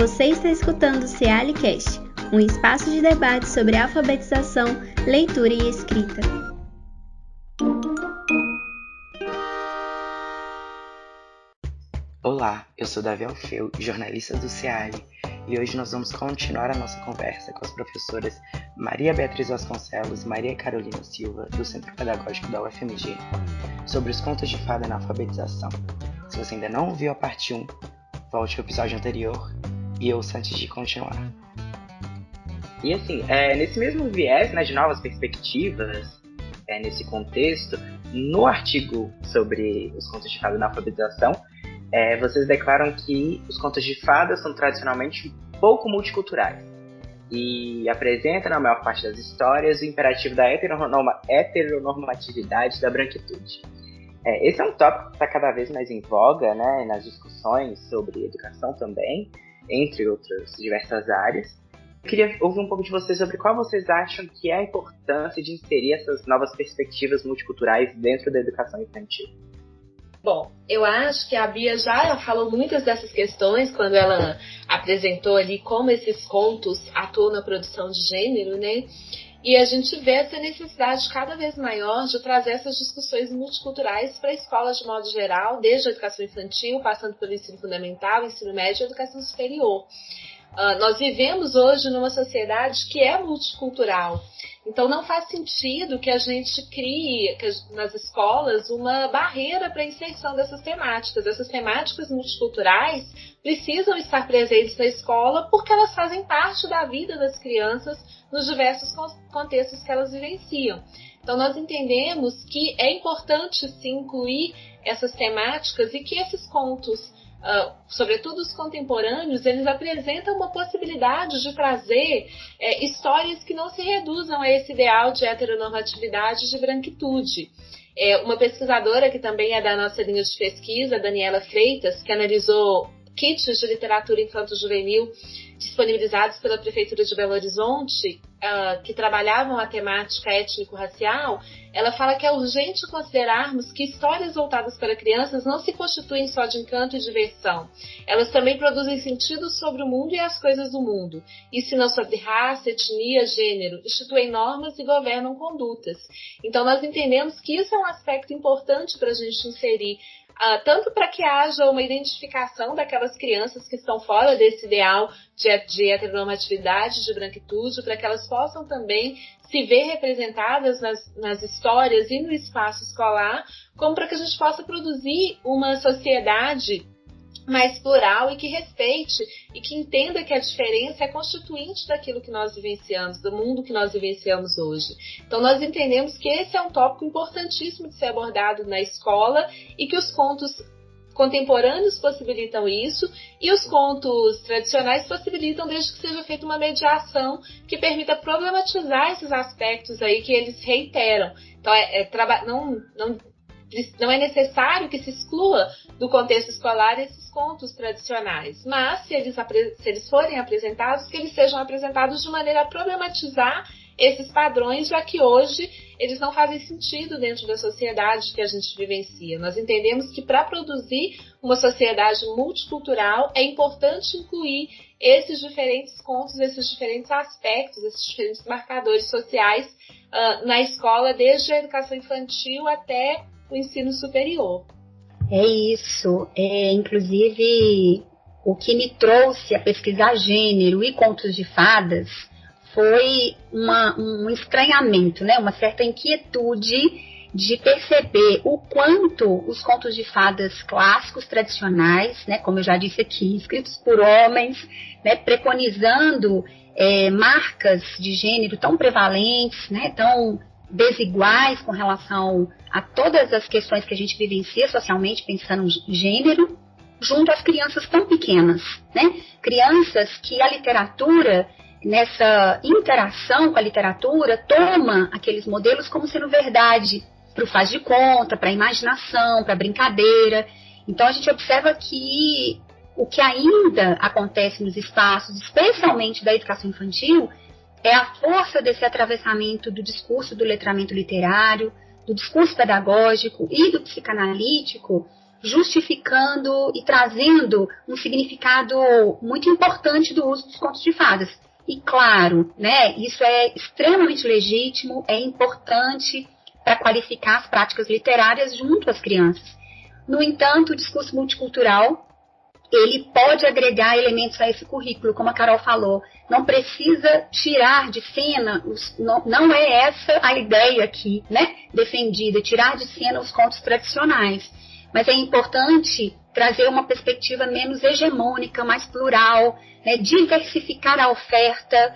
Você está escutando o Cealicast, um espaço de debate sobre alfabetização, leitura e escrita. Olá, eu sou Davi Alfeu, jornalista do Ceali, e hoje nós vamos continuar a nossa conversa com as professoras Maria Beatriz Vasconcelos e Maria Carolina Silva, do Centro Pedagógico da UFMG, sobre os contos de fada na alfabetização. Se você ainda não ouviu a parte 1, volte ao episódio anterior e ouça antes de continuar. E assim, nesse mesmo viés, de novas perspectivas, nesse contexto, no artigo sobre os contos de fada na alfabetização, vocês declaram que os contos de fadas são tradicionalmente pouco multiculturais e apresentam, na maior parte das histórias, o imperativo da heteronormatividade da branquitude. Esse é um tópico que está cada vez mais em voga, nas discussões sobre educação também, entre outras diversas áreas. Eu queria ouvir um pouco de vocês sobre qual vocês acham que é a importância de inserir essas novas perspectivas multiculturais dentro da educação infantil. Bom, eu acho que a Bia já falou muitas dessas questões quando ela apresentou ali como esses contos atuam na produção de gênero, E a gente vê essa necessidade cada vez maior de trazer essas discussões multiculturais para a escola de modo geral, desde a educação infantil, passando pelo ensino fundamental, ensino médio e educação superior. Nós vivemos hoje numa sociedade que é multicultural. Então não faz sentido que a gente crie nas escolas uma barreira para a inserção dessas temáticas. Essas temáticas multiculturais precisam estar presentes na escola porque elas fazem parte da vida das crianças nos diversos contextos que elas vivenciam. Então nós entendemos que é importante sim incluir essas temáticas e que esses contos, sobretudo os contemporâneos, eles apresentam uma possibilidade de trazer histórias que não se reduzam a esse ideal de heteronormatividade de branquitude. Uma pesquisadora que também é da nossa linha de pesquisa, Daniela Freitas, que analisou kits de literatura infanto-juvenil disponibilizados pela Prefeitura de Belo Horizonte, que trabalhavam a temática étnico-racial, ela fala que é urgente considerarmos que histórias voltadas para crianças não se constituem só de encanto e diversão. Elas também produzem sentido sobre o mundo e as coisas do mundo, ensinam sobre raça, etnia, gênero, instituem normas e governam condutas. Então nós entendemos que isso é um aspecto importante para a gente inserir, tanto para que haja uma identificação daquelas crianças que estão fora desse ideal de heteronormatividade, de branquitude, para que elas possam também se ver representadas nas histórias e no espaço escolar, como para que a gente possa produzir uma sociedade mais plural e que respeite e que entenda que a diferença é constituinte daquilo que nós vivenciamos, do mundo que nós vivenciamos hoje. Então nós entendemos que esse é um tópico importantíssimo de ser abordado na escola e que os contos contemporâneos possibilitam isso e os contos tradicionais possibilitam desde que seja feita uma mediação que permita problematizar esses aspectos aí que eles reiteram. Então não é necessário que se exclua do contexto escolar esses contos tradicionais, mas se eles forem apresentados, que eles sejam apresentados de maneira a problematizar esses padrões, já que hoje eles não fazem sentido dentro da sociedade que a gente vivencia. Nós entendemos que para produzir uma sociedade multicultural é importante incluir esses diferentes contos, esses diferentes aspectos, esses diferentes marcadores sociais na escola, desde a educação infantil até o ensino superior. É isso. Inclusive, o que me trouxe a pesquisar gênero e contos de fadas foi um estranhamento, uma certa inquietude de perceber o quanto os contos de fadas clássicos, tradicionais, como eu já disse aqui, escritos por homens, preconizando marcas de gênero tão prevalentes, tão desiguais com relação a todas as questões que a gente vivencia socialmente, pensando em gênero, junto às crianças tão pequenas, Crianças que a literatura, nessa interação com a literatura, toma aqueles modelos como sendo verdade, para o faz de conta, para a imaginação, para a brincadeira. Então a gente observa que o que ainda acontece nos espaços, especialmente da educação infantil, é a força desse atravessamento do discurso do letramento literário, do discurso pedagógico e do psicanalítico justificando e trazendo um significado muito importante do uso dos contos de fadas. E claro, né, isso é extremamente legítimo, é importante para qualificar as práticas literárias junto às crianças. No entanto, o discurso multicultural, ele pode agregar elementos a esse currículo, como a Carol falou. Não precisa tirar de cena, não é essa a ideia aqui, né, defendida, tirar de cena os contos tradicionais. Mas é importante trazer uma perspectiva menos hegemônica, mais plural, né, diversificar a oferta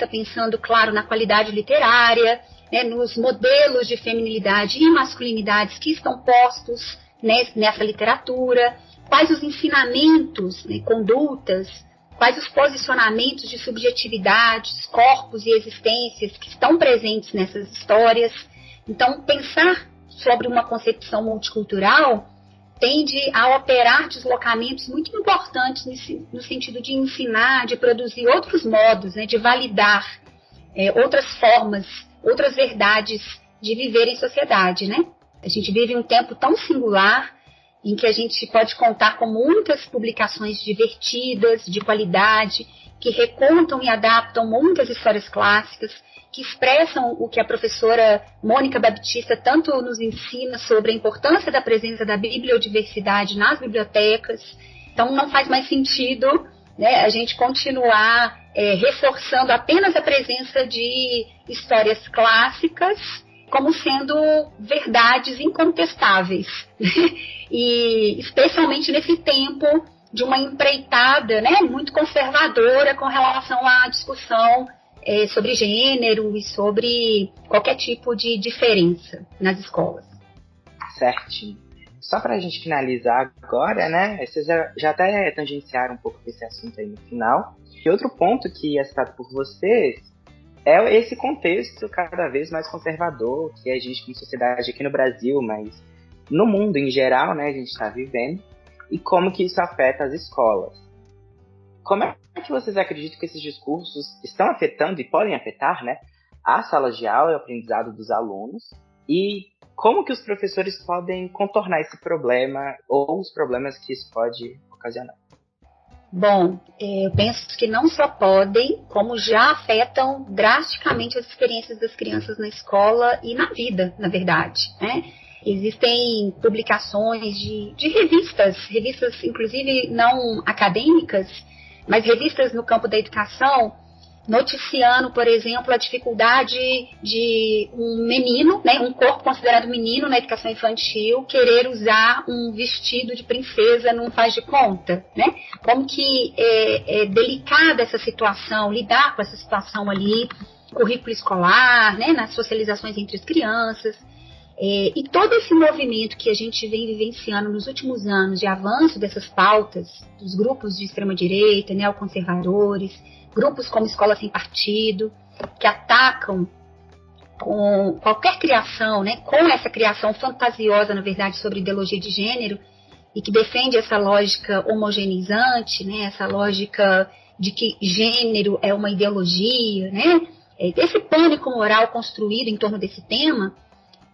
pensando, claro, na qualidade literária, né, nos modelos de feminilidade e masculinidades que estão postos, né, nessa literatura, quais os ensinamentos, né, condutas, quais os posicionamentos de subjetividades, corpos e existências que estão presentes nessas histórias. Então, pensar sobre uma concepção multicultural tende a operar deslocamentos muito importantes no sentido de ensinar, de produzir outros modos, né, de validar outras formas, outras verdades de viver em sociedade, né? A gente vive um tempo tão singular em que a gente pode contar com muitas publicações divertidas, de qualidade, que recontam e adaptam muitas histórias clássicas, que expressam o que a professora Mônica Baptista tanto nos ensina sobre a importância da presença da bibliodiversidade nas bibliotecas. Então não faz mais sentido, né, a gente continuar reforçando apenas a presença de histórias clássicas como sendo verdades incontestáveis. E especialmente nesse tempo de uma empreitada, né, muito conservadora com relação à discussão sobre gênero e sobre qualquer tipo de diferença nas escolas. Certinho. Só para a gente finalizar agora, né, vocês já até tangenciaram um pouco desse assunto aí no final. E outro ponto que é citado por vocês é esse contexto cada vez mais conservador que a gente como sociedade aqui no Brasil, mas no mundo em geral, né, a gente está vivendo, e como que isso afeta as escolas. Como é que vocês acreditam que esses discursos estão afetando e podem afetar, né, as salas de aula e o aprendizado dos alunos? E como que os professores podem contornar esse problema ou os problemas que isso pode ocasionar? Bom, eu penso que não só podem, como já afetam drasticamente as experiências das crianças na escola e na vida, na verdade, né? Existem publicações de revistas inclusive não acadêmicas, mas revistas no campo da educação, noticiando, por exemplo, a dificuldade de um menino, né, um corpo considerado menino na educação infantil, querer usar um vestido de princesa num faz de conta, né? Como que é delicada essa situação, lidar com essa situação ali, currículo escolar, né, nas socializações entre as crianças. E todo esse movimento que a gente vem vivenciando nos últimos anos de avanço dessas pautas, dos grupos de extrema-direita, neoconservadores, grupos como Escola Sem Partido, que atacam com qualquer criação, né, com essa criação fantasiosa, na verdade, sobre ideologia de gênero, e que defende essa lógica homogeneizante, né, essa lógica de que gênero é uma ideologia, né, esse pânico moral construído em torno desse tema.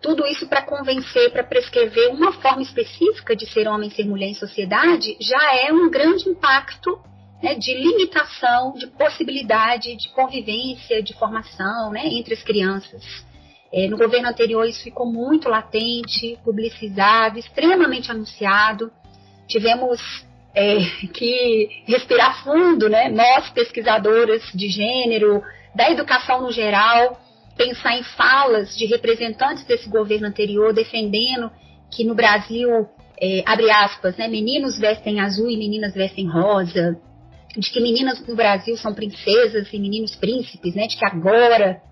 Tudo isso para convencer, para prescrever uma forma específica de ser homem e ser mulher em sociedade, já é um grande impacto, né, de limitação, de possibilidade de convivência, de formação, né, entre as crianças. No governo anterior isso ficou muito latente, publicizado, extremamente anunciado. Tivemos que respirar fundo, né, nós pesquisadoras de gênero, da educação no geral, pensar em falas de representantes desse governo anterior defendendo que no Brasil, abre aspas, né, meninos vestem azul e meninas vestem rosa, de que meninas no Brasil são princesas e meninos príncipes, né, de que agora,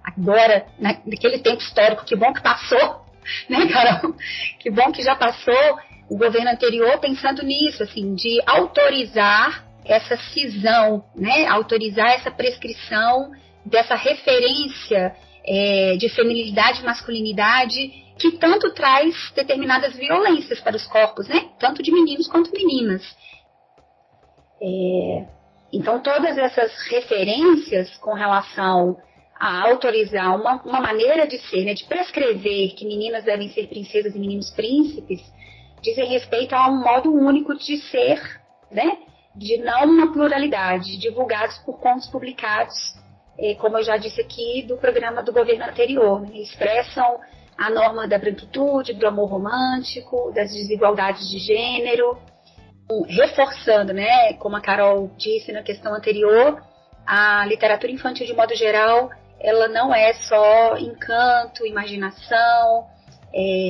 naquele tempo histórico, que bom que passou, né, Carol? Que bom que já passou o governo anterior pensando nisso, assim, de autorizar essa cisão, né, autorizar essa prescrição dessa referência de feminilidade e masculinidade que tanto traz determinadas violências para os corpos, né? Tanto de meninos quanto meninas. Então, todas essas referências com relação a autorizar uma maneira de ser, né, de prescrever que meninas devem ser princesas e meninos príncipes, dizem respeito a um modo único de ser, né? De não uma pluralidade, divulgados por contos publicados, como eu já disse aqui, do programa do governo anterior, né? Expressam a norma da branquitude, do amor romântico, das desigualdades de gênero, reforçando, né, como a Carol disse na questão anterior, a literatura infantil, de modo geral, ela não é só encanto, imaginação,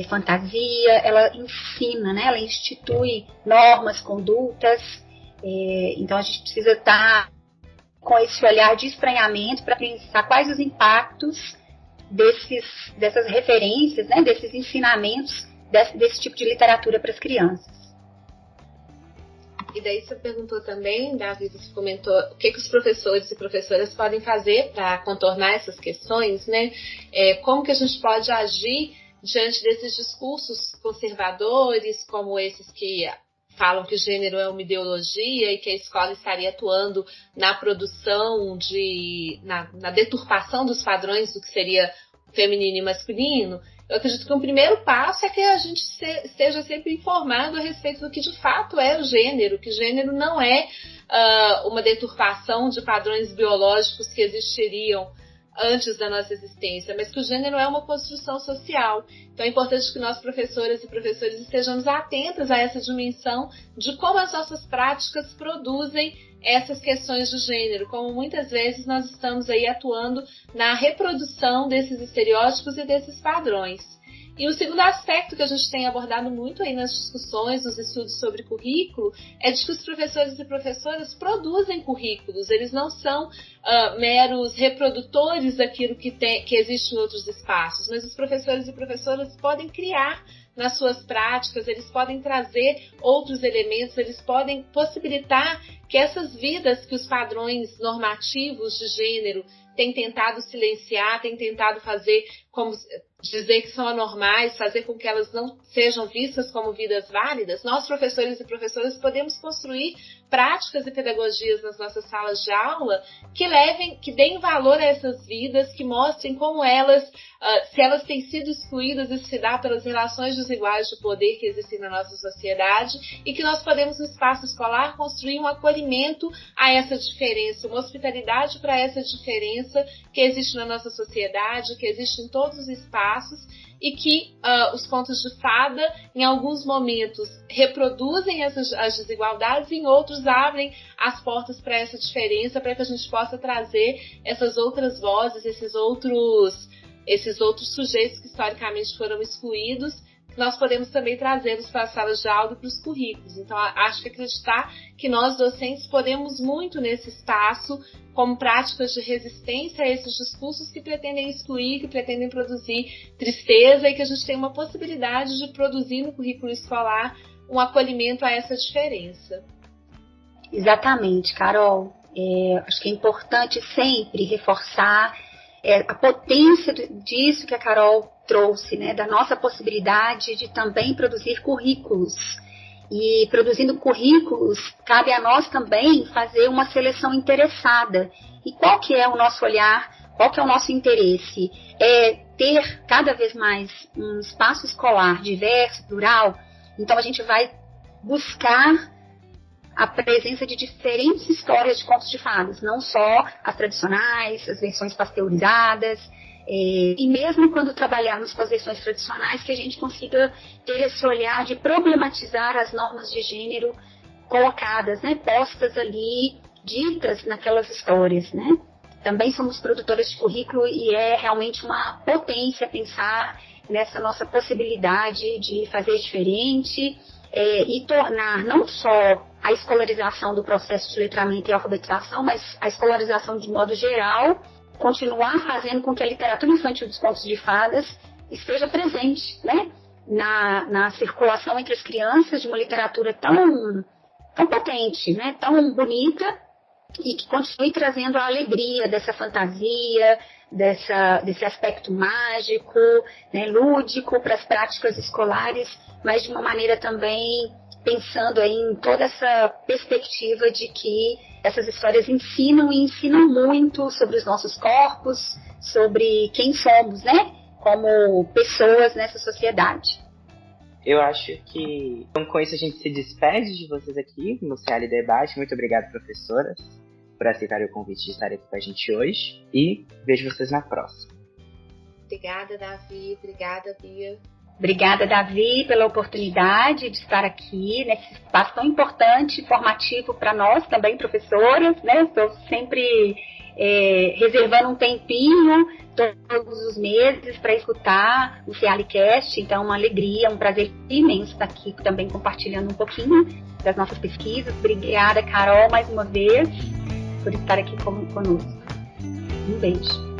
fantasia, ela ensina, né, ela institui normas, condutas, então a gente precisa estar com esse olhar de estranhamento para pensar quais os impactos dessas referências, né, desses ensinamentos, desse tipo de literatura para as crianças. E daí você perguntou também, Davi, você comentou o que os professores e professoras podem fazer para contornar essas questões, né? Como que a gente pode agir diante desses discursos conservadores, como esses que falam que o gênero é uma ideologia e que a escola estaria atuando na produção, na deturpação dos padrões do que seria feminino e masculino. Eu acredito que o primeiro passo é que a gente esteja sempre informado a respeito do que de fato é o gênero, que gênero não é uma deturpação de padrões biológicos que existiriam antes da nossa existência, mas que o gênero é uma construção social. Então é importante que nós, professoras e professores, estejamos atentas a essa dimensão de como as nossas práticas produzem essas questões de gênero, como muitas vezes nós estamos aí atuando na reprodução desses estereótipos e desses padrões. E o segundo aspecto que a gente tem abordado muito aí nas discussões, nos estudos sobre currículo, é de que os professores e professoras produzem currículos. Eles não são meros reprodutores daquilo que existe em outros espaços, mas os professores e professoras podem criar nas suas práticas, eles podem trazer outros elementos, eles podem possibilitar que essas vidas que os padrões normativos de gênero têm tentado silenciar, têm tentado fazer como dizer que são anormais, fazer com que elas não sejam vistas como vidas válidas, nós, professores e professoras, podemos construir práticas e pedagogias nas nossas salas de aula que deem valor a essas vidas, que mostrem como elas, se elas têm sido excluídas, isso se dá pelas relações desiguais de poder que existem na nossa sociedade, e que nós podemos, no espaço escolar, construir um acolhimento a essa diferença, uma hospitalidade para essa diferença que existe na nossa sociedade, que existe em todos os espaços, e que os contos de fada, em alguns momentos, reproduzem as desigualdades e em outros abrem as portas para essa diferença, para que a gente possa trazer essas outras vozes, esses outros sujeitos que historicamente foram excluídos, que nós podemos também trazê-los para as salas de aula e para os currículos. Então, acho que acreditar que nós, docentes, podemos muito nesse espaço, como práticas de resistência a esses discursos que pretendem excluir, que pretendem produzir tristeza, e que a gente tem uma possibilidade de produzir no currículo escolar um acolhimento a essa diferença. Exatamente, Carol. Acho que é importante sempre reforçar a potência disso que a Carol trouxe, né, da nossa possibilidade de também produzir currículos. E produzindo currículos, cabe a nós também fazer uma seleção interessada. E qual que é o nosso olhar, qual que é o nosso interesse? É ter cada vez mais um espaço escolar diverso, plural. Então a gente vai buscar a presença de diferentes histórias de contos de fadas, não só as tradicionais, as versões pasteurizadas, e mesmo quando trabalharmos com as versões tradicionais, que a gente consiga ter esse olhar de problematizar as normas de gênero colocadas, né, postas ali, ditas naquelas histórias, né? Também somos produtoras de currículo e é realmente uma potência pensar nessa nossa possibilidade de fazer diferente e tornar não só a escolarização do processo de letramento e alfabetização, mas a escolarização de modo geral, continuar fazendo com que a literatura infantil dos contos de fadas esteja presente, né, na circulação entre as crianças de uma literatura tão potente, né, tão bonita, e que continue trazendo a alegria dessa fantasia, desse aspecto mágico, né, lúdico para as práticas escolares, mas de uma maneira também pensando aí em toda essa perspectiva de que essas histórias ensinam muito sobre os nossos corpos, sobre quem somos, né, como pessoas nessa sociedade. eu acho que então, com isso a gente se despede de vocês aqui no Ceali Debate. Muito obrigado, professoras, por aceitarem o convite de estar aqui com a gente hoje. E vejo vocês na próxima. Obrigada, Davi. Obrigada, Bia. Obrigada, Davi, pela oportunidade de estar aqui nesse espaço tão importante e formativo para nós também, professoras, né? Estou sempre reservando um tempinho todos os meses para escutar o CealiCast, então uma alegria, um prazer imenso estar aqui também compartilhando um pouquinho das nossas pesquisas. Obrigada, Carol, mais uma vez, por estar aqui conosco. Um beijo.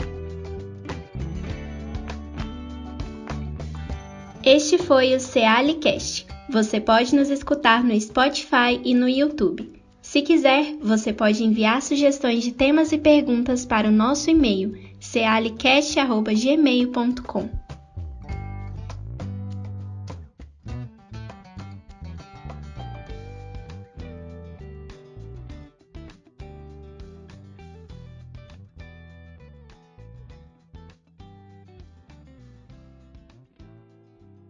Este foi o CealiCast. Você pode nos escutar no Spotify e no YouTube. Se quiser, você pode enviar sugestões de temas e perguntas para o nosso e-mail cealicast@gmail.com.